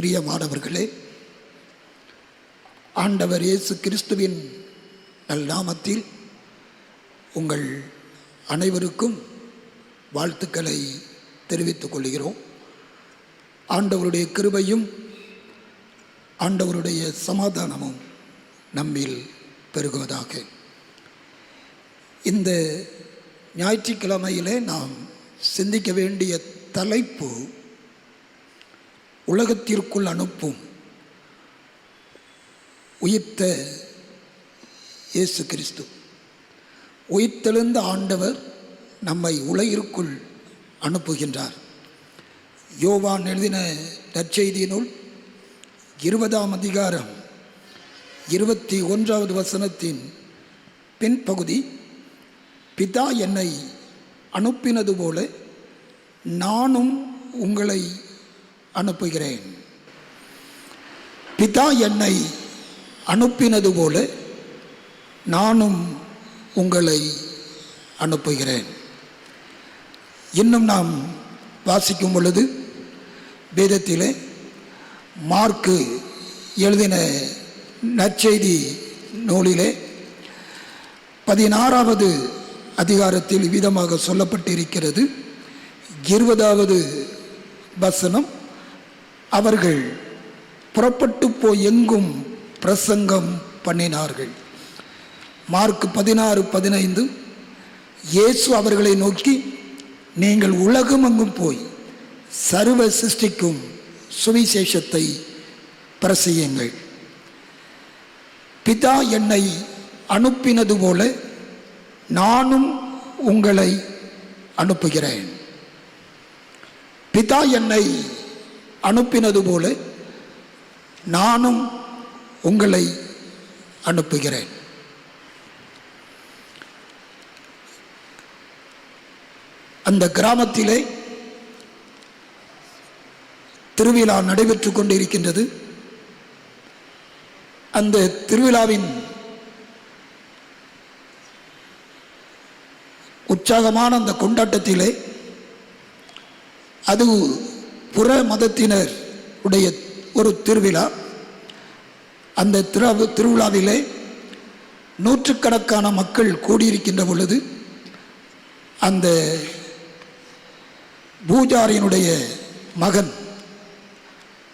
பிரியமானவர்களே, ஆண்டவர் இயேசு கிறிஸ்துவின் நல்நாமத்தில் உங்கள் அனைவருக்கும் வாழ்த்துக்களை தெரிவித்துக் கொள்கிறோம். ஆண்டவருடைய கிருபையும் ஆண்டவருடைய சமாதானமும் நம்மில் பெருகுவதாக. இந்த ஞாயிற்றுக்கிழமையிலே நாம் சிந்திக்க வேண்டிய தலைப்பு உலகத்திற்குள் அனுப்பும் உயிர்த்த இயேசு கிறிஸ்து. உயிர்த்தெழுந்த ஆண்டவர் நம்மை உலகிற்குள் அனுப்புகின்றார். யோவான் எழுதின நற்செய்தியினுள் 20ஆம் அதிகாரம் 21வது வசனத்தின் பின்பகுதி, பிதா என்னை அனுப்பினது போல நானும் உங்களை அனுப்புகிறேன். பிதா என்னை அனுப்பினது போல நானும் உங்களை அனுப்புகிறேன். இன்னும் நாம் வாசிக்கும் பொழுது வேதத்திலே மார்க்கு எழுதின நற்செய்தி நூலிலே 16வது அதிகாரத்தில் விதமாக சொல்லப்பட்டிருக்கிறது. 20வது வசனம், அவர்கள் புறப்பட்டு போய் எங்கும் பிரசங்கம் பண்ணினார்கள். மார்க் 16:15, இயேசு அவர்களை நோக்கி, நீங்கள் உலகம் எங்கும் போய் சர்வ சிருஷ்டிக்கும் சுவிசேஷத்தை பிரசங்கியுங்கள். பிதா என்னை அனுப்பினது போல நானும் உங்களை அனுப்புகிறேன். பிதா என்னை அனுப்பினது போல நானும் உங்களை அனுப்புகிறேன். அந்த கிராமத்திலே திருவிழா நடைபெற்று கொண்டிருக்கின்றது. அந்த திருவிழாவின் உற்சாகமான அந்த கொண்டாட்டத்திலே, அது புற மதத்தினர் உடைய ஒரு திருவிழா. அந்த திருவிழாவிலே நூற்றுக்கணக்கான மக்கள் கூடியிருக்கின்ற பொழுது, அந்த பூஜாரியினுடைய மகன்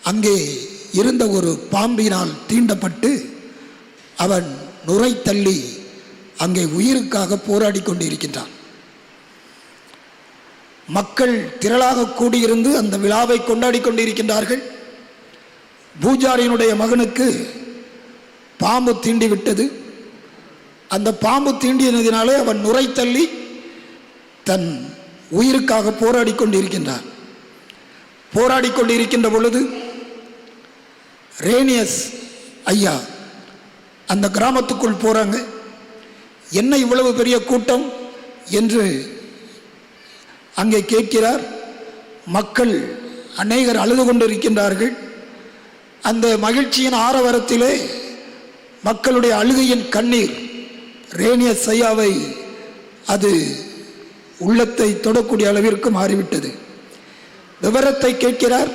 அங்கே இருந்த ஒரு பாம்பினால் தீண்டப்பட்டு அவன் நுரை தள்ளி அங்கே உயிருக்காக போராடி கொண்டிருக்கின்றான். மக்கள் திரளாக கூடியிருந்து அந்த விழாவை கொண்டாடி கொண்டிருக்கின்றார்கள். பூஜாரியினுடைய மகனுக்கு பாம்பு தீண்டிவிட்டது. அந்த பாம்பு தீண்டியதினாலே அவன் நுரை தள்ளி தன் உயிருக்காக போராடி கொண்டிருக்கின்றான். போராடி கொண்டிருக்கின்ற பொழுது ரேனியஸ் ஐயா அந்த கிராமத்துக்குள் போறாங்க. என்ன இவ்வளவு பெரிய கூட்டம் என்று அங்கே கேட்கிறார். மக்கள் அநேகர் அழுது கொண்டிருக்கின்றார்கள். அந்த மகிழ்ச்சியின் ஆரவாரத்திலே மக்களுடைய அழுகையின் கண்ணீர் ரேனியஸ் ஐயாவை அது உள்ளத்தை தொடக்கூடிய அளவிற்கு மாறிவிட்டது. விவரத்தை கேட்கிறார்.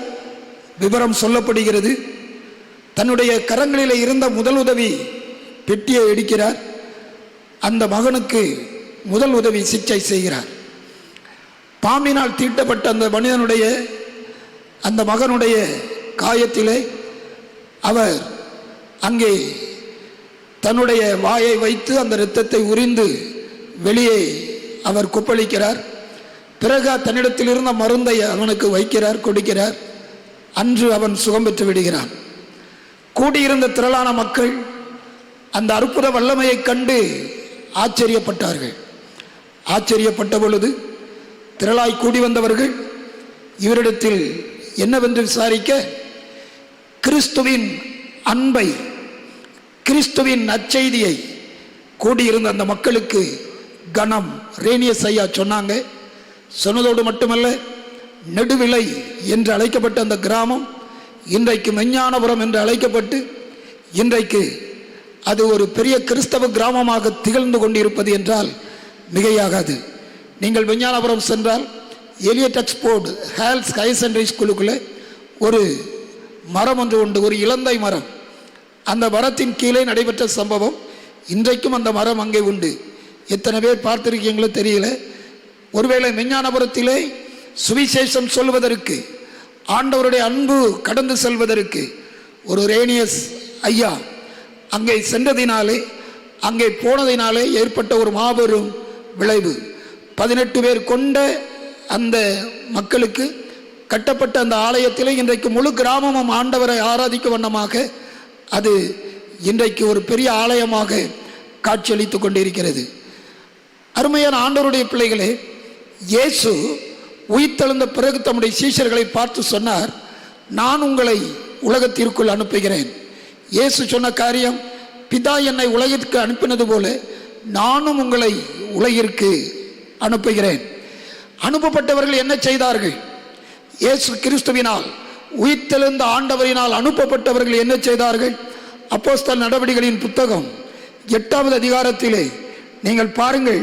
விவரம் சொல்லப்படுகிறது. தன்னுடைய கரங்களில் இருந்த முதல் உதவி பெட்டியை எடுக்கிறார். அந்த மகனுக்கு முதல் உதவி சிகிச்சை செய்கிறார். பாம்பினால் தீட்டப்பட்ட அந்த மனிதனுடைய அந்த மகனுடைய காயத்திலே அவர் அங்கே தன்னுடைய வாயை வைத்து அந்த இரத்தத்தை உரிந்து வெளியே அவர் கொப்பளிக்கிறார். பிறகு தன்னிடத்தில் இருந்த மருந்தை அவனுக்கு வைக்கிறார், கொடுக்கிறார். அன்று அவன் சுகம் பெற்று விடுகிறான். கூடியிருந்த திரளான மக்கள் அந்த அற்புத வல்லமையை கண்டு ஆச்சரியப்பட்டார்கள். ஆச்சரியப்பட்ட பொழுது திரளாய் கூடி வந்தவர்கள் இவரிடத்தில் என்னவென்று விசாரிக்க, கிறிஸ்துவின் அன்பை, கிறிஸ்துவின் நற்செய்தியை கூடியிருந்த அந்த மக்களுக்கு கணம் ரேனியஸ் ஐயா சொன்னாங்க. சொன்னதோடு மட்டுமல்ல, நெடுவிலை என்று அழைக்கப்பட்ட அந்த கிராமம் இன்றைக்கு மெஞ்ஞானபுரம் என்று அழைக்கப்பட்டு இன்றைக்கு அது ஒரு பெரிய கிறிஸ்தவ கிராமமாக திகழ்ந்து கொண்டிருப்பது என்றால் மிகையாகாது. நீங்கள் மெஞ்ஞானபுரம் சென்றால் Elliott Export Hales higher secondary ஸ்கூலுக்குள்ளே ஒரு மரம் ஒன்று உண்டு, ஒரு இலந்தை மரம். அந்த மரத்தின் கீழே நடைபெற்ற சம்பவம். இன்றைக்கும் அந்த மரம் அங்கே உண்டு. எத்தனை பேர் பார்த்திருக்கீங்களோ தெரியல. ஒருவேளை மெஞ்ஞானபுரத்திலே சுவிசேஷம் சொல்வதற்கு, ஆண்டவருடைய அன்பு கடந்து செல்வதற்கு ஒரு ரேனியஸ் ஐயா அங்கே சென்றதினாலே, அங்கே போனதினாலே ஏற்பட்ட ஒரு மாபெரும் விளைவு. 18 பேர் கொண்ட அந்த மக்களுக்கு கட்டப்பட்ட அந்த ஆலயத்திலே இன்றைக்கு முழு கிராமமும் ஆண்டவரை ஆராதிக்கும் வண்ணமாக அது இன்றைக்கு ஒரு பெரிய ஆலயமாக காட்சியளித்து கொண்டிருக்கிறது. அருமையான ஆண்டவருடைய பிள்ளைகளே, இயேசு உயிர்த்தெழுந்த பிறகு தம்முடைய சீஷர்களை பார்த்து சொன்னார், நான் உங்களை உலகத்திற்குள் அனுப்புகிறேன். இயேசு சொன்ன காரியம், பிதா என்னை உலகிற்கு அனுப்பினது போல நானும் உங்களை உலகிற்கு அனுப்புகிறேன். அனுப்பப்பட்டவர்கள் என்ன செய்தார்கள்? இயேசு கிறிஸ்துவினால் உயிர்த்தெழுந்த ஆண்டவரினால் அனுப்பப்பட்டவர்கள் என்ன செய்தார்கள்? அப்போஸ்தலர் நடவடிக்கைகளின் புத்தகம் 8வது அதிகாரத்திலே நீங்கள் பாருங்கள்,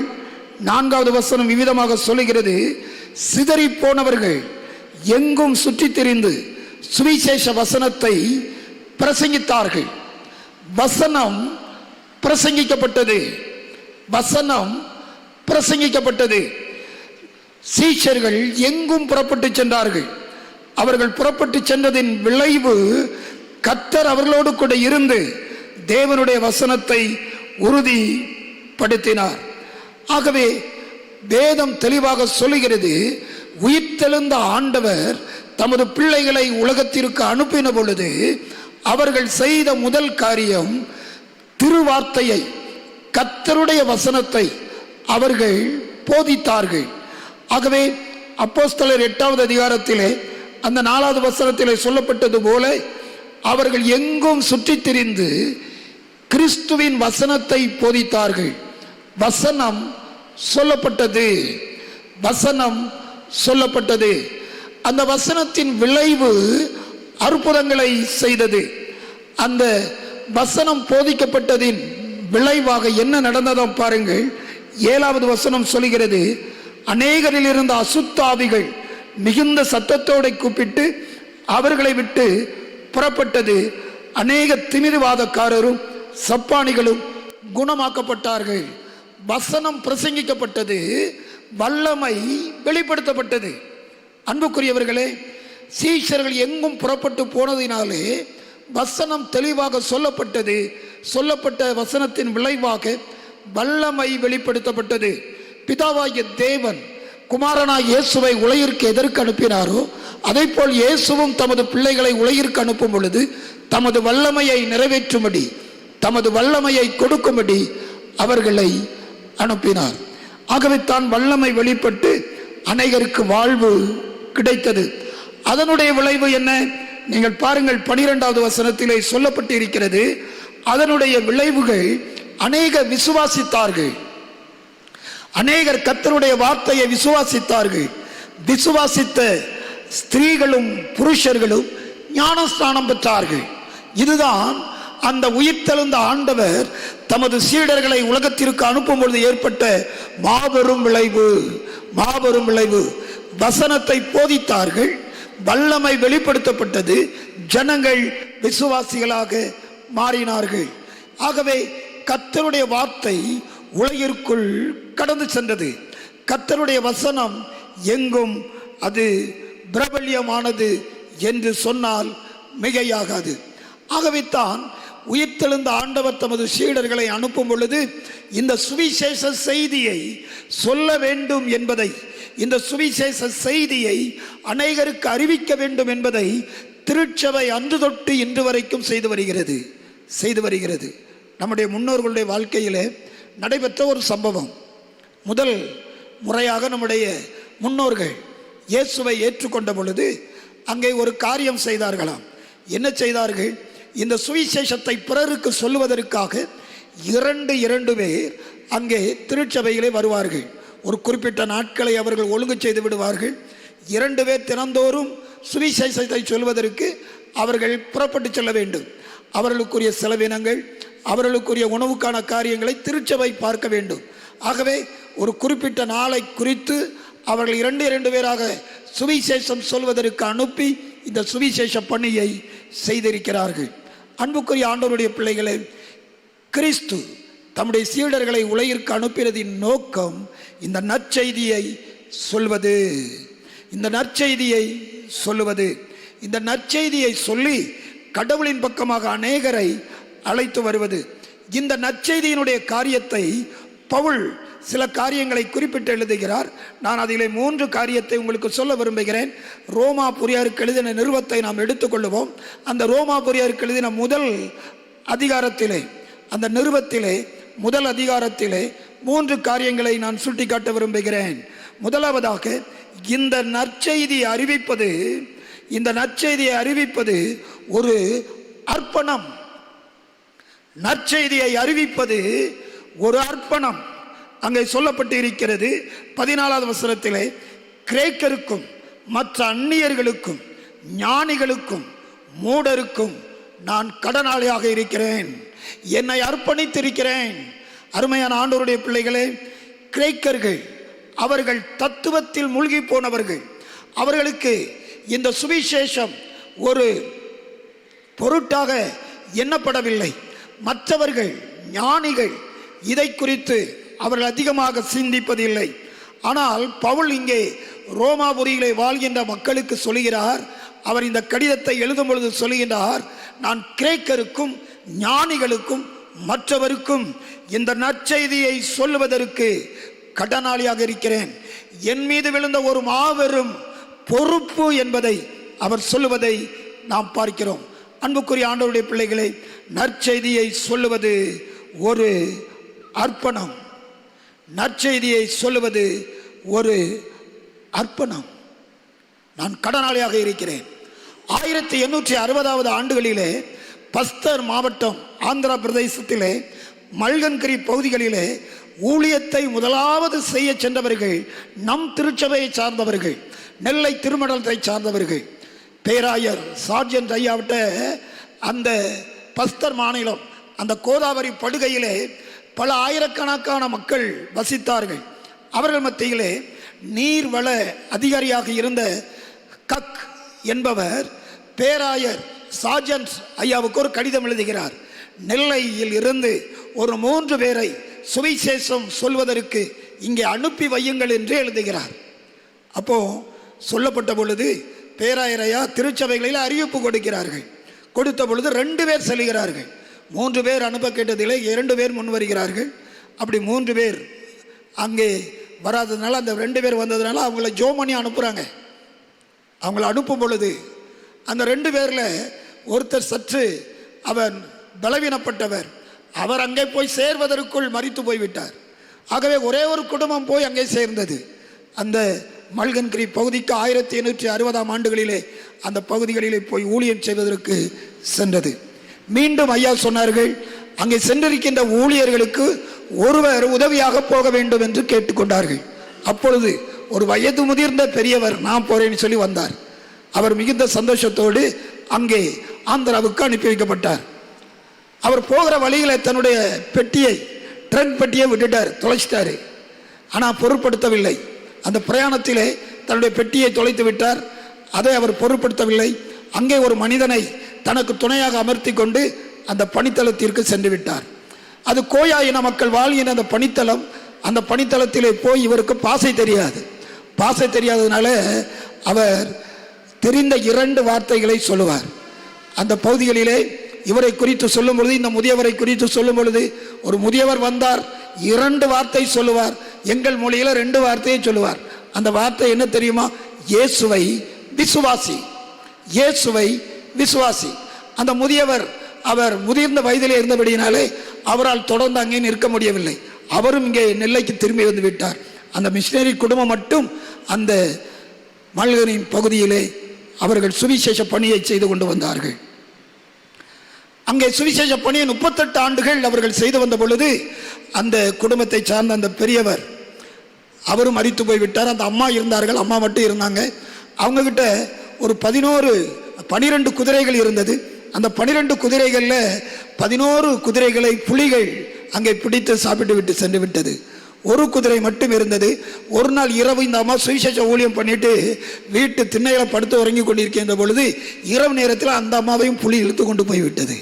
4வது வசனம் விவிதமாக சொல்லுகிறது, சிதறி போனவர்கள் எங்கும் சுற்றித் திரிந்து சுவிசேஷ வசனத்தை பிரசங்கித்தார்கள். வசனம் பிரசங்கிக்கப்பட்டது. வசனம் பிரசங்கிக்கப்பட்டது. சீஷர்கள் எங்கும் புறப்பட்டு சென்றார்கள். அவர்கள் புறப்பட்டு சென்றதின் விளைவு, கர்த்தர் அவர்களோடு கூட இருந்து தேவனுடைய வசனத்தை உறுதிப்படுத்தினார். ஆகவே வேதம் தெளிவாக சொல்லுகிறது, உயிர்த்தெழுந்த ஆண்டவர் தமது பிள்ளைகளை உலகத்திற்கு அனுப்பின பொழுது அவர்கள் செய்த முதல் காரியம், திருவார்த்தையை, கர்த்தருடைய வசனத்தை அவர்கள் போதித்தார்கள். ஆகவே அப்போஸ்தலர் 8வது அதிகாரத்திலே அந்த 4வது வசனத்திலே சொல்லப்பட்டது போல அவர்கள் எங்கும் சுற்றித் திரிந்து கிறிஸ்துவின் வசனத்தை போதித்தார்கள். வசனம் சொல்லப்பட்டது. வசனம் சொல்லப்பட்டது. அந்த வசனத்தின் விளைவு அற்புதங்களை செய்தது. அந்த வசனம் போதிக்கப்பட்டதின் விளைவாக என்ன நடந்ததோ பாருங்கள். 7வது வசனம் சொல்கிறது, அநேகரில் இருந்த அசுத்தாவிகள் மிகுந்த சத்தத்தோடு கூப்பிட்டு அவர்களை விட்டு புறப்பட்டது. அநேக திமிர்வாதக்காரரும் சப்பானிகளும் குணமாக்கப்பட்டார்கள். வசனம் பிரசங்கிக்கப்பட்டது. வல்லமை வெளிப்படுத்தப்பட்டது. அன்புக்குரியவர்களே, சீஷர்கள் எங்கும் புறப்பட்டு போனதினாலே வசனம் தெளிவாக சொல்லப்பட்டது. சொல்லப்பட்ட வசனத்தின் விளைவாக வல்லமை வெளிப்படுத்தப்பட்டது. பிதாவாகிய தேவன் குமாரனாய் இயேசுவை உலகிற்கு எதற்கு அனுப்பினாரோ அதை போல் இயேசுவும் தமது பிள்ளைகளை உலகிற்கு அனுப்பும் பொழுது தமது வல்லமையை நிறைவேற்றும்படி, தமது வல்லமையை கொடுக்கும்படி அவர்களை அனுப்பினார். ஆகவே தான் வல்லமை வெளிப்பட்டு அநேகருக்கு வாழ்வு கிடைத்தது. அதனுடைய விளைவு என்ன? நீங்கள் பாருங்கள், 12வது வசனத்திலே சொல்லப்பட்டு இருக்கிறது, அதனுடைய விளைவுகள் அநேக விசுவாசித்தார்கள். அநேகர் கர்த்தருடைய வார்த்தையை விசுவாசித்தார்கள். விசுவாசித்த ஸ்திரீகளும் புருஷர்களும் ஞானஸ்நானம் பெற்றார்கள். இதுதான் அந்த உயிர்த்தெழுந்த ஆண்டவர் தமது சீடர்களை உலகத்திற்கு அனுப்பும் பொழுது ஏற்பட்ட மாபெரும் விளைவு. மாபெரும் விளைவு. வசனத்தை போதித்தார்கள். வல்லமை வெளிப்படுத்தப்பட்டது. ஜனங்கள் விசுவாசிகளாக மாறினார்கள். ஆகவே கர்த்தருடைய வார்த்தை உலகிற்குள் கடந்து சென்றது. கர்த்தருடைய வசனம் எங்கும் அது பிரபல்யமானது என்று சொன்னால் மிகையாகாது. ஆகவே தான் உயிர்த்தெழுந்த ஆண்டவர் தமது சீடர்களை அனுப்பும் பொழுது இந்த சுவிசேஷ செய்தியை சொல்ல வேண்டும் என்பதை, இந்த சுவிசேஷ செய்தியை அநேகருக்கு அறிவிக்க வேண்டும் என்பதை திருச்சபை அன்று தொட்டு இன்று வரைக்கும் செய்து வருகிறது. நம்முடைய முன்னோர்களுடைய வாழ்க்கையிலே நடைபெற்ற ஒரு சம்பவம். முதல் முறையாக நம்முடைய முன்னோர்கள் இயேசுவை ஏற்றுக்கொண்ட பொழுது அங்கே ஒரு காரியம் செய்தார்களாம். என்ன செய்தார்கள்? இந்த சுவிசேஷத்தை பிறருக்கு சொல்லுவதற்காக இரண்டு பேர் அங்கே திருச்சபையிலே வருவார்கள். ஒரு குறிப்பிட்ட நாட்களை அவர்கள் ஒழுங்கு செய்து விடுவார்கள். 2 பேர் தினந்தோறும் சுவிசேஷத்தை சொல்வதற்கு அவர்கள் புறப்பட்டு செல்ல வேண்டும். அவர்களுக்குரிய செலவினங்கள், அவர்களுக்குரிய உணவுக்கான காரியங்களை திருச்சபை பார்க்க வேண்டும். ஆகவே ஒரு குறிப்பிட்ட நாளை குறித்து அவர்கள் 2 பேராக சுவிசேஷம் சொல்வதற்கு அனுப்பி இந்த சுவிசேஷ பணியை செய்திருக்கிறார்கள். அன்புக்குரிய ஆண்டவருடைய பிள்ளைகளே, கிறிஸ்து தம்முடைய சீடர்களை உலகிற்கு அனுப்பினதின் நோக்கம் இந்த நற்செய்தியை சொல்வது. இந்த நற்செய்தியை சொல்லுவது, இந்த நற்செய்தியை சொல்லி கடவுளின் பக்கமாக அநேகரை அழைத்து வருவது. இந்த நற்செய்தியினுடைய காரியத்தை பவுல் சில காரியங்களை குறிப்பிட்டு எழுதுகிறார். நான் அதிலே 3 காரியத்தை உங்களுக்கு சொல்ல விரும்புகிறேன். ரோமா புரியாருக்கு எழுதின நிருபத்தை நாம் எடுத்துக்கொள்வோம். அந்த ரோமா புரியாருக்கு எழுதின முதல் அதிகாரத்திலே, அந்த நிருபத்திலே முதல் அதிகாரத்திலே 3 காரியங்களை நான் சுட்டிக்காட்ட விரும்புகிறேன். முதலாவதாக, இந்த நற்செய்தியை அறிவிப்பது, இந்த நற்செய்தியை அறிவிப்பது ஒரு அர்ப்பணம். நற்செய்தியை அறிவிப்பது ஒரு அர்ப்பணம். அங்கே சொல்லப்பட்டு இருக்கிறது 14வது வசனத்திலே, கிரேக்கருக்கும் மற்ற அந்நியர்களுக்கும் ஞானிகளுக்கும் மூடருக்கும் நான் கடனாளியாக இருக்கிறேன், என்னை அர்ப்பணித்திருக்கிறேன். அருமையான ஆண்டவருடைய பிள்ளைகளே, கிரேக்கர்கள் அவர்கள் தத்துவத்தில் மூழ்கி போனவர்கள். அவர்களுக்கு இந்த சுவிசேஷம் ஒரு பொருட்டாக எண்ணப்படவில்லை. மற்றவர்கள் ஞானிகள் இதை குறித்து அவர்கள் அதிகமாக சிந்திப்பதில்லை. ஆனால் பவுல் இங்கே ரோமாபுரியிலே வாழ்கின்ற மக்களுக்கு சொல்கிறார். அவர் இந்த கடிதத்தை எழுதும் பொழுது சொல்கின்றார், நான் கிரேக்கருக்கும் ஞானிகளுக்கும் மற்றவருக்கும் இந்த நற்செய்தியை சொல்லுவதற்கு கடனாளியாக இருக்கிறேன். என் மீது விழுந்த ஒரு மாபெரும் பொறுப்பு என்பதை அவர் சொல்லுவதை நாம் பார்க்கிறோம். அன்புக்குரிய ஆண்டவருடைய பிள்ளைகளை, நற்செய்தியை சொல்லுவது ஒரு அர்ப்பணம். நற்செய்தியை சொல்லுவது ஒரு அர்ப்பணம். நான் கடனாளியாக இருக்கிறேன். 1860வது ஆண்டுகளிலே பஸ்தர் மாவட்டம், ஆந்திர பிரதேசத்திலே மல்கன்கிரி பகுதிகளிலே ஊழியத்தை முதலாவது செய்ய சென்றவர்கள் நம் திருச்சபையை சார்ந்தவர்கள், நெல்லை திருமடலத்தை சார்ந்தவர்கள். பேராயர் சார்ஜென்ட் ஐயாவிட்ட அந்த பஸ்தர் மாநிலம், அந்த கோதாவரி படுகையிலே பல ஆயிரக்கணக்கான மக்கள் வசித்தார்கள். அவர்கள் மத்தியிலே நீர்வள அதிகாரியாக இருந்த கக் என்பவர் பேராயர் சார்ஜென்ட் ஐயாவுக்கு ஒரு கடிதம் எழுதுகிறார். நெல்லையில் இருந்து ஒரு 3 பேரை சுவிசேஷம் சொல்வதற்கு இங்கே அனுப்பி வையுங்கள் என்று எழுதுகிறார். அப்போ சொல்லப்பட்ட பொழுது பேராயர் ஐயா திருச்சபைகளில் அறிவிப்பு கொடுக்கிறார்கள். கொடுத்த பொழுது 2 பேர் செல்கிறார்கள். 3 பேர் அனுப்ப கேட்டதில்லை, 2 பேர் முன் வருகிறார்கள். அப்படி 3 பேர் அங்கே வராததுனால, அந்த 2 பேர் வந்ததுனால அவங்கள ஜோமணி அனுப்புகிறாங்க. அவங்கள அனுப்பும் பொழுது அந்த 2 பேரில் ஒருத்தர் சற்று அவர் பலவீனப்பட்டவர். அவர் அங்கே போய் சேர்வதற்குள் மரித்து போய்விட்டார். ஆகவே ஒரே ஒரு குடும்பம் போய் அங்கே சேர்ந்தது. அந்த மல்கன்கிரி பகுதிக்கு 1860ஆம் ஆண்டுகளிலே அந்த பகுதிகளிலே போய் ஊழியம் செய்வதற்கு சென்றது. மீண்டும் ஐயா சொன்னார்கள், அங்கே சென்றிருக்கின்ற ஊழியர்களுக்கு ஒருவர் உதவியாக போக வேண்டும் என்று கேட்டுக்கொண்டார்கள். அப்பொழுது ஒரு வயது முதிர்ந்த பெரியவர் நான் போறேன்னு சொல்லி வந்தார். அவர் மிகுந்த சந்தோஷத்தோடு அங்கே ஆந்திராவுக்கு அனுப்பி வைக்கப்பட்டார். அவர் போகிற வழியில் தன்னுடைய பெட்டியை, ட்ரங்க் பெட்டியை விட்டுட்டார், தொலைச்சிட்டாரு. ஆனால் பொருட்படுத்தவில்லை. அந்த பிரயாணத்திலே தன்னுடைய பெட்டியை தொலைத்து விட்டார். அதை அவர் பொருட்படுத்தவில்லை. அங்கே ஒரு மனிதனை தனக்கு துணையாக அமர்த்தி கொண்டு அந்த பணித்தளத்திற்கு சென்று விட்டார். அது கோயா இன மக்கள் வாழ்கின்ற அந்த பணித்தளம். அந்த பணித்தளத்திலே போய் இவருக்கு பாசை தெரியாது. பாசை தெரியாததுனால அவர் தெரிந்த 2 வார்த்தைகளை சொல்லுவார். அந்த பகுதிகளிலே இவரை குறித்து சொல்லும் பொழுது, இந்த முதியவரை குறித்து சொல்லும் பொழுது, ஒரு முதியவர் வந்தார், 2 வார்த்தை சொல்லுவார். எங்கள் மொழியில் 2 வார்த்தையை சொல்லுவார். அந்த வார்த்தை என்ன தெரியுமா? இயேசுவை விசுவாசி, இயேசுவை விசுவாசி. அந்த முதியவர் அவர் முதிர்ந்த வயதிலே இருந்தபடியினாலே அவரால் தொடர்ந்து அங்கே நிற்க முடியவில்லை. அவரும் இங்கே நெல்லைக்கு திரும்பி வந்து விட்டார். அந்த மிஷினரி குடும்பம் மட்டும் அந்த மல்கரின் பகுதியிலே அவர்கள் சுவிசேஷ பணியை செய்து கொண்டு வந்தார்கள். அங்கே சுவிசேஷ பணியை 38 ஆண்டுகள் அவர்கள் செய்து வந்த பொழுது அந்த குடும்பத்தை சார்ந்த அந்த பெரியவர் அவரும் மரித்து போய்விட்டார். அந்த அம்மா இருந்தார்கள், அம்மா மட்டும் இருந்தாங்க. அவங்கக்கிட்ட ஒரு 12 குதிரைகள் இருந்தது. அந்த 12 குதிரைகளில் 11 குதிரைகளை புலிகள் அங்கே பிடித்து சாப்பிட்டு விட்டு சென்று விட்டது. ஒரு குதிரை மட்டும் இருந்தது. ஒரு நாள் இரவு இந்த அம்மா சுவிசேஷ ஊழியம் பண்ணிட்டு வீட்டு திண்ணையில படுத்து உறங்கி கொண்டிருக்கின்ற பொழுது இரவு நேரத்தில் அந்த அம்மாவையும் புலி இழுத்து கொண்டு போய்விட்டது.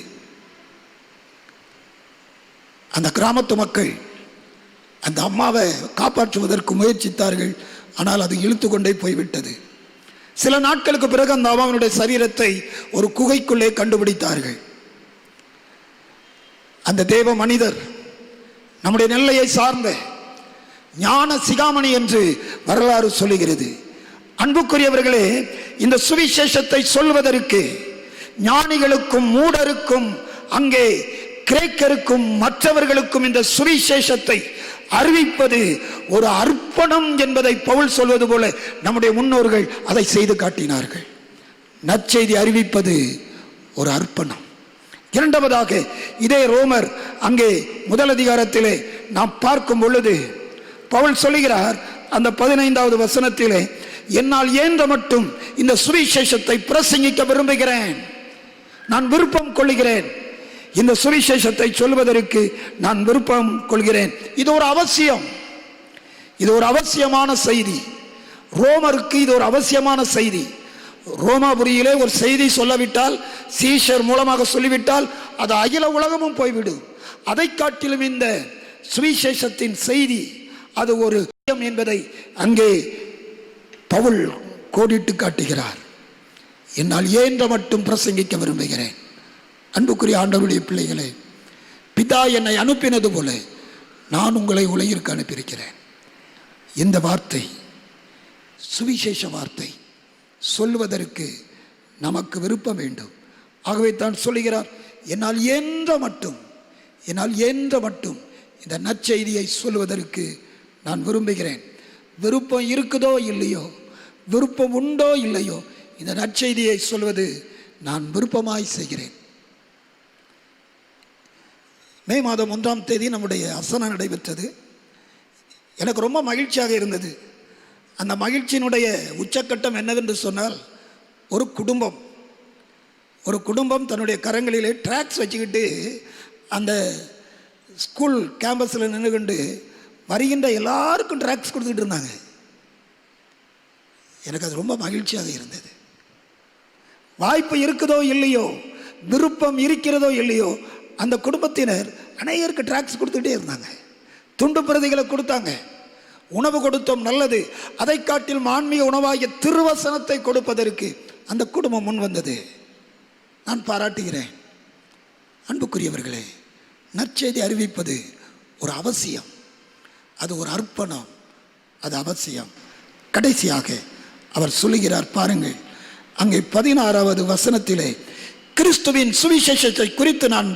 அந்த கிராமத்து மக்கள் அந்த அம்மாவை காப்பாற்றுவதற்கு முயற்சித்தார்கள். ஆனால் அது இழுத்து கொண்டே போய்விட்டது. சில நாட்களுக்கு பிறகு அந்த அம்மாவினுடைய சரீரத்தை ஒரு குகைக்குள்ளே கண்டுபிடித்தார்கள். அந்த தேவ மனிதர் நம்முடைய நெல்லையை சார்ந்த ஞான சிகாமணி என்று வரலாறு சொல்லுகிறது. அன்புக்குரியவர்களே, இந்த சுவிசேஷத்தை சொல்வதற்கு ஞானிகளுக்கும் மூடருக்கும் அங்கே கிரேக்கருக்கும் மற்றவர்களுக்கும் இந்த சுவிசேஷத்தை அறிவிப்பது ஒரு அர்ப்பணம் என்பதை பவுல் சொல்வது போல நம்முடைய முன்னோர்கள் அதை செய்து காட்டினார்கள். நற்செய்தி அறிவிப்பது ஒரு அர்ப்பணம். இரண்டாவதாக இதே ரோமர் அங்கே முதல் அதிகாரத்திலே நாம் பார்க்கும் பொழுது பவுல் சொல்லுகிறார், அந்த 15வது வசனத்திலே, என்னால் இயன்ற மட்டும் இந்த சுவிசேஷத்தை பிரசங்கிக்க விரும்புகிறேன், நான் விருப்பம் கொள்கிறேன், இந்த சுவிசேஷத்தை சொல்வதற்கு நான் விருப்பம் கொள்கிறேன். இது ஒரு அவசியம், இது ஒரு அவசியமான செய்தி. ரோமருக்கு இது ஒரு அவசியமான செய்தி. ரோமாபுரியிலே ஒரு செய்தி சொல்லவிட்டால், சீஷர் மூலமாக சொல்லிவிட்டால் அது அகில உலகமும் போய்விடும். அதை காட்டிலும் இந்த சுவிசேஷத்தின் செய்தி அது ஒரு என்பதை அங்கே பவுல் கோடிட்டு காட்டுகிறார். என்னால் இயன்ற மட்டும் பிரசங்கிக்க விரும்புகிறேன். அன்புக்குரிய ஆண்டவருடைய பிள்ளைகளே, பிதா என்னை அனுப்பினது போல நான் உங்களை உலகிற்கு அனுப்பியிருக்கிறேன். இந்த வார்த்தை, சுவிசேஷ வார்த்தை சொல்வதற்கு நமக்கு விருப்பம் வேண்டும். ஆகவே தான் சொல்லுகிறார், என்னால் இயன்ற மட்டும் இந்த நற்செய்தியை சொல்வதற்கு நான் விரும்புகிறேன். விருப்பம் இருக்குதோ இல்லையோ, விருப்பம் உண்டோ இல்லையோ, இந்த நற்செய்தியை சொல்வது நான் விருப்பமாய் செய்கிறேன். மே மாதம் 1ஆம் தேதி நம்முடைய அசனம் நடைபெற்றது. எனக்கு ரொம்ப மகிழ்ச்சியாக இருந்தது. அந்த மகிழ்ச்சியினுடைய உச்சக்கட்டம் என்னவென்று சொன்னால், ஒரு குடும்பம் தன்னுடைய கரங்களிலே டிராக்ஸ் வச்சுக்கிட்டு அந்த ஸ்கூல் கேம்பஸில் நின்றுகொண்டு வருகின்ற எல்லாருக்கும் டிராக்ஸ் கொடுத்துக்கிட்டு இருந்தாங்க. எனக்கு அது ரொம்ப மகிழ்ச்சியாக இருந்தது. வாய்ப்பு இருக்குதோ இல்லையோ, விருப்பம் இருக்கிறதோ இல்லையோ, அந்த குடும்பத்தினர் அநேகருக்கு டிராக்ஸ் கொடுத்துக்கிட்டே இருந்தாங்க. துண்டு பிரதிகளை கொடுத்தாங்க. உணவு கொடுத்தோம், நல்லது. அதை காட்டிலும் ஆன்மீக உணவாகிய திருவசனத்தை கொடுப்பதற்கு அந்த குடும்பம் முன் வந்தது. நான் பாராட்டுகிறேன். அன்புக்குரியவர்களே, நற்செய்தி அறிவிப்பது ஒரு அவசியம், அது ஒரு அர்ப்பணம், அது அவசியம். கடைசியாக அவர் சொல்லுகிறார் பாருங்கள், அங்கே 16வது வசனத்திலே, கிறிஸ்துவின் சுவிசேஷத்தை குறித்து நான்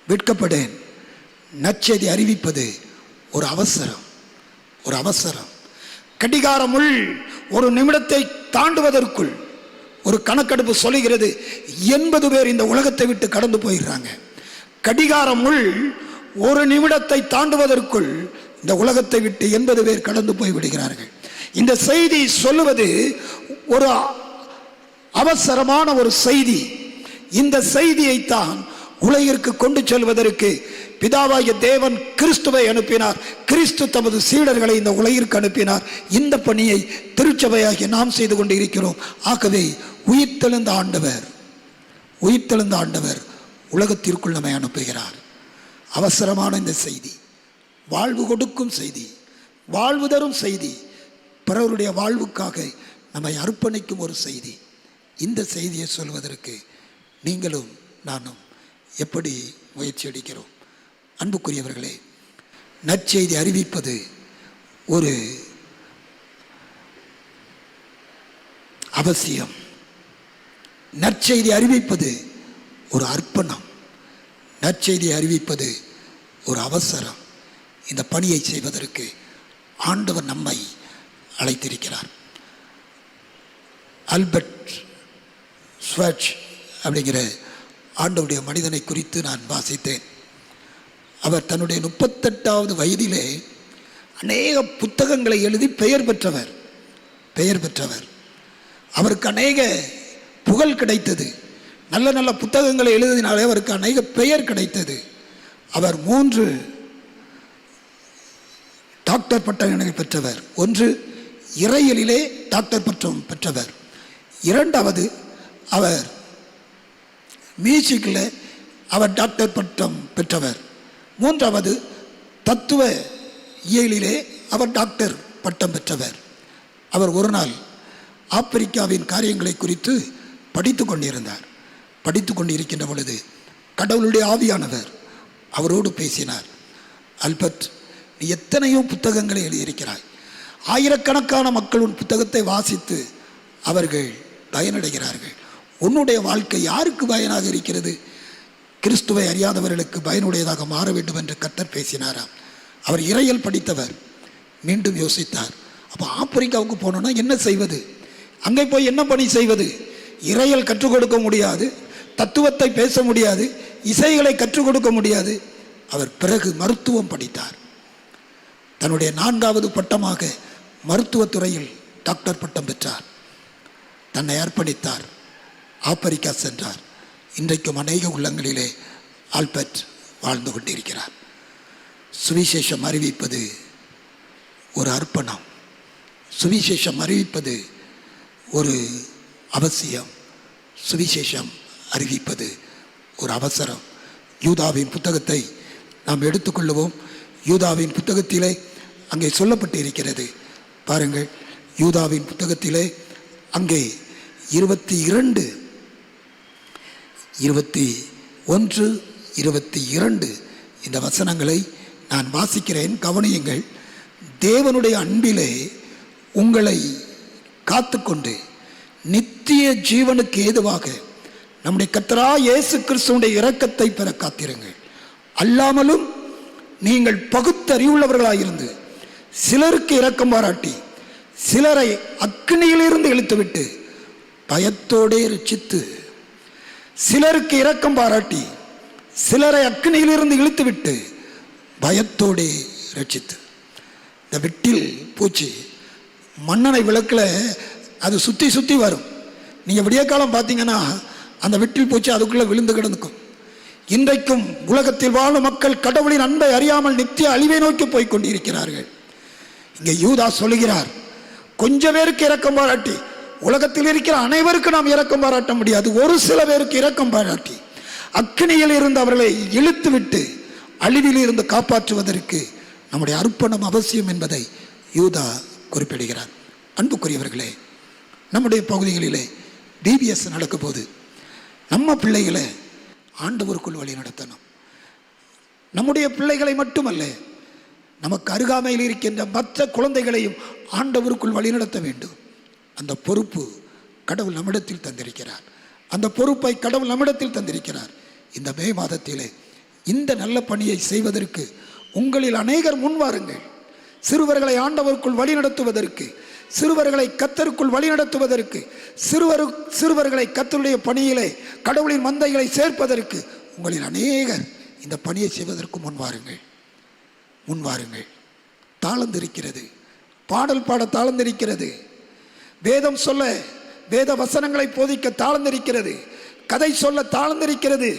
வெட்கப்படேன். நற்செய்தி அறிவிப்பது ஒரு அவசரம். கடிகாரமுள் ஒரு நிமிடத்தை தாண்டுவதற்குள் ஒரு கணக்கெடுப்பு சொல்லுகிறது, 80 பேர் இந்த உலகத்தை விட்டு கடந்து போயிடுறாங்க. கடிகாரமுள் ஒரு நிமிடத்தை தாண்டுவதற்குள் இந்த உலகத்தை விட்டு 80 பேர் கடந்து போய் விடுகிறார்கள். இந்த செய்தி சொல்லுவது ஒரு அவசரமான ஒரு செய்தி. இந்த செய்தியைத்தான் உலகிற்கு கொண்டு செல்வதற்கு பிதாவாகிய தேவன் கிறிஸ்துவை அனுப்பினார். கிறிஸ்து தமது சீடர்களை இந்த உலகிற்கு அனுப்பினார். இந்த பணியை திருச்சபையாகிய நாம் செய்து கொண்டு இருக்கிறோம். ஆகவே உயிர்த்தெழுந்த ஆண்டவர் உலகத்திற்குள் நம்மை அனுப்புகிறார். அவசரமான இந்த செய்தி, வாழ்வு கொடுக்கும் செய்தி, வாழ்வு தரும் செய்தி, பிறருடைய வாழ்வுக்காக நம்மை அர்ப்பணிக்கும் ஒரு செய்தி. இந்த செய்தியை சொல்வதற்கு நீங்களும் நானும் எப்படி முயற்சி எடுக்கிறோம்? அன்புக்குரியவர்களே, நற்செய்தி அறிவிப்பது ஒரு அவசியம். நற்செய்தி அறிவிப்பது ஒரு அர்ப்பணம். நற்செய்தி அறிவிப்பது ஒரு அவசரம். இந்த பணியை செய்வதற்கு ஆண்டவர் நம்மை அழைத்திருக்கிறார். ஆல்பர்ட் ஸ்வாட்ச் அப்படிங்கிற ஆண்டவருடைய மனிதனை குறித்து நான் வாசித்தேன். அவர் தன்னுடைய 38வது வயதிலே அநேக புத்தகங்களை எழுதி பெயர் பெற்றவர். அவருக்கு அநேக புகழ் கிடைத்தது. நல்ல நல்ல புத்தகங்களை எழுதினாலே அவருக்கு அநேக பெயர் கிடைத்தது. அவர் 3 டாக்டர் பட்டங்களை பெற்றவர். ஒன்று, இறையியலிலே டாக்டர் பட்டம் பெற்றவர். இரண்டாவது, அவர் மியூசிக்கில் அவர் டாக்டர் பட்டம் பெற்றவர். மூன்றாவது, தத்துவ இயலிலே அவர் டாக்டர் பட்டம் பெற்றவர். அவர் ஒரு நாள் ஆப்பிரிக்காவின் காரியங்களை குறித்து படித்து கொண்டிருந்தார். படித்து கொண்டிருக்கின்ற பொழுது கடவுளுடைய ஆவியானவர் அவரோடு பேசினார். ஆல்பர்ட், நீ எத்தனையோ புத்தகங்களை எழுதியிருக்கிறாய். ஆயிரக்கணக்கான மக்கள் உன் புத்தகத்தை வாசித்து அவர்கள் பயனடைகிறார்கள். உன்னுடைய வாழ்க்கை யாருக்கு பயனாக இருக்கிறது? கிறிஸ்துவை அறியாதவர்களுக்கு பயனுடையதாக மாற வேண்டும் என்று கர்த்தர் பேசினாராம். அவர் இறையியல் படித்தவர். மீண்டும் யோசித்தார், அப்போ ஆப்பிரிக்காவுக்கு போனோன்னா என்ன செய்வது? அங்கே போய் என்ன பணி செய்வது? இறையியல் கற்றுக் கொடுக்க முடியாது, தத்துவத்தை பேச முடியாது, இசைகளை கற்றுக் கொடுக்க முடியாது. அவர் பிறகு மருத்துவம் படித்தார். தன்னுடைய 4வது பட்டமாக மருத்துவத்துறையில் டாக்டர் பட்டம் பெற்றார். தன்னை அர்ப்பணித்தார். ஆப்பிரிக்கா சென்றார். இன்றைக்கும் அநேக உள்ளங்களிலே ஆல்பர்ட் வாழ்ந்து கொண்டிருக்கிறார். சுவிசேஷம் அறிவிப்பது ஒரு அர்ப்பணம். சுவிசேஷம் அறிவிப்பது ஒரு அவசியம். சுவிசேஷம் அறிவிப்பது ஒரு அவசரம். யூதாவின் புத்தகத்தை நாம் எடுத்துக்கொள்ளுவோம். யூதாவின் புத்தகத்திலே அங்கே சொல்லப்பட்டு இருக்கிறது. பாருங்கள், யூதாவின் புத்தகத்திலே அங்கே 22, 21, 22 இந்த வசனங்களை நான் வாசிக்கிறேன், கவனியுங்கள். தேவனுடைய அன்பிலே உங்களை காத்துக்கொண்டு நித்திய ஜீவனுக்கு ஏதுவாக நம்முடைய கர்த்தராகிய இயேசு கிறிஸ்துவினுடைய இரக்கத்தை பெற காத்திருங்கள். அல்லாமலும் நீங்கள் பகுத்தறிவுள்ளவர்களாயிருந்து சிலருக்கு இரக்கம் பாராட்டி சிலரை அக்கினியிலிருந்து இழுத்துவிட்டு பயத்தோடே ரட்சித்து, சிலருக்கு இரக்கம் பாராட்டி சிலரை அக்கினியிலிருந்து இழுத்துவிட்டு பயத்தோடே ரட்சித்து. இந்த வெட்டில் பூச்சி மண்ணெண்ணெய் விளக்கில் அது சுற்றி சுற்றி வரும். நீங்கள் விடிய காலம் பார்த்தீங்கன்னா அந்த வெட்டில் பூச்சி அதுக்குள்ளே விழுந்து கிடந்துக்கும். இன்றைக்கும் உலகத்தில் வாழும் மக்கள் கடவுளின் அன்பை அறியாமல் நித்திய அழிவை நோக்கி போய் கொண்டிருக்கிறார்கள். இங்கே யூதா சொல்லுகிறார், கொஞ்ச பேருக்கு இரக்கம் பாராட்டி, உலகத்தில் இருக்கிற அனைவருக்கு நாம் இரக்கம் பாராட்ட முடியாது, ஒரு சில பேருக்கு இரக்கம் பாராட்டி அக்கினியில் இருந்து அவர்களை இழுத்து விட்டு அழிவில் இருந்து காப்பாற்றுவதற்கு நம்முடைய அர்ப்பணம் அவசியம் என்பதை யூதா குறிப்பிடுகிறார். அன்புக்குரியவர்களே, நம்முடைய பகுதிகளிலே டிபிஎஸ் நடக்கும் போது நம்ம பிள்ளைகளை ஆண்டவருக்குள் வழி நடத்தணும். நம்முடைய பிள்ளைகளை மட்டுமல்ல, நமக்கு அருகாமையில் இருக்கின்ற மற்ற குழந்தைகளையும் ஆண்டவருக்குள் வழிநடத்த வேண்டும். அந்த பொறுப்பு கடவுள் நம்மிடத்தில் தந்திருக்கிறார். அந்த பொறுப்பை கடவுள் நம்மிடத்தில் தந்திருக்கிறார். இந்த மே மாதத்திலே இந்த நல்ல பணியை செய்வதற்கு உங்களில் அநேகர் முன்வாருங்கள். சிறுவர்களை ஆண்டவருக்குள் வழிநடத்துவதற்கு, சிறுவர்களை கர்த்தருக்குள் வழிநடத்துவதற்கு, சிறுவர்களை கர்த்தருடைய பணியிலே கடவுளின் மந்தைகளை சேர்ப்பதற்கு உங்களில் அநேகர் இந்த பணியை செய்வதற்கு முன்வாருங்கள். தாளந்திருக்கிறது, பாடல் பாட தாளந்திருக்கிறது, வேதம் சொல்ல வேத வசனங்களை போதிக்க தாளந்திருக்கிறது, கதை சொல்ல தாளந்திருக்கிறது,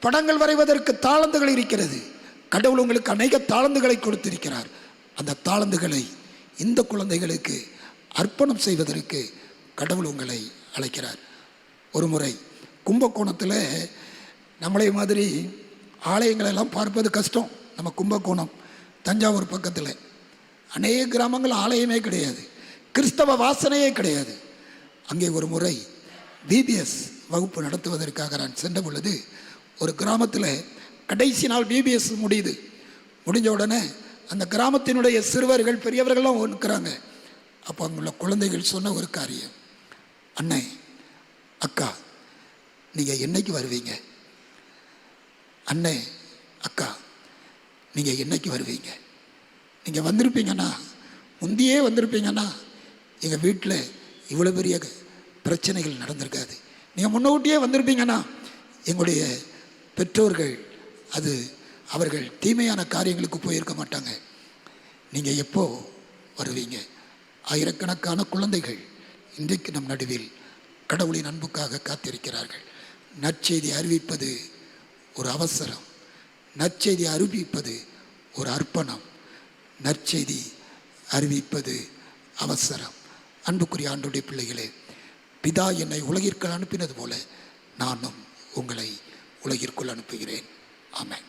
படங்கள் வரைவதற்கு தாளந்துகள் இருக்கிறது. கடவுள் உங்களுக்கு அநேக தாளந்துகளை கொடுத்திருக்கிறார். அந்த தாளந்துகளை இந்த குழந்தைகளுக்கு அர்ப்பணம் செய்வதற்கு கடவுள் உங்களை அழைக்கிறார். ஒரு முறை கும்பகோணத்தில் நம்மளை மாதிரி ஆலயங்களெல்லாம் பார்ப்பது கஷ்டம். நம்ம கும்பகோணம் தஞ்சாவூர் பக்கத்தில் அநேக கிராமங்கள் ஆலயமே கிடையாது, கிறிஸ்தவ வாசனையே கிடையாது. அங்கே ஒரு முறை பிபிஎஸ் வகுப்பு நடத்துவதற்காக நான் சென்ற பொழுது ஒரு கிராமத்தில் கடைசி நாள் பிபிஎஸ் முடிஞ்ச உடனே அந்த கிராமத்தினுடைய சிறுவர்கள் பெரியவர்கள்லாம் இருக்கிறாங்க. அப்போ அங்குள்ள குழந்தைகள் சொன்ன ஒரு காரியம், அண்ணே அக்கா நீங்கள் என்னைக்கு வருவீங்க? அண்ணே அக்கா நீங்கள் என்னைக்கு வருவீங்க? நீங்கள் வந்திருப்பீங்கன்னா, முந்தியே வந்திருப்பீங்கன்னா எங்கள் வீட்டில் இவ்வளோ பெரிய பிரச்சனைகள் நடந்திருக்காது. நீங்கள் முன்னோட்டியே வந்திருப்பீங்கன்னா எங்களுடைய பெற்றோர்கள் அவர்கள் தீமையான காரியங்களுக்கு போயிருக்க மாட்டாங்க. நீங்கள் எப்போ வருவீங்க? ஆயிரக்கணக்கான குழந்தைகள் இன்றைக்கு நம் நடுவில் கடவுளின் அன்புக்காக காத்திருக்கிறார்கள். நற்செய்தி அறிவிப்பது ஒரு அவசரம், நற்செய்தி அறிவிப்பது ஒரு அர்ப்பணம், நற்செய்தி அறிவிப்பது அவசரம். அன்புக்குரிய ஆண்டவருடைய பிள்ளைகளே, பிதா என்னை உலகிற்குள் அனுப்பினது போல நானும் உங்களை உலகிற்குள் அனுப்புகிறேன். ஆமென்.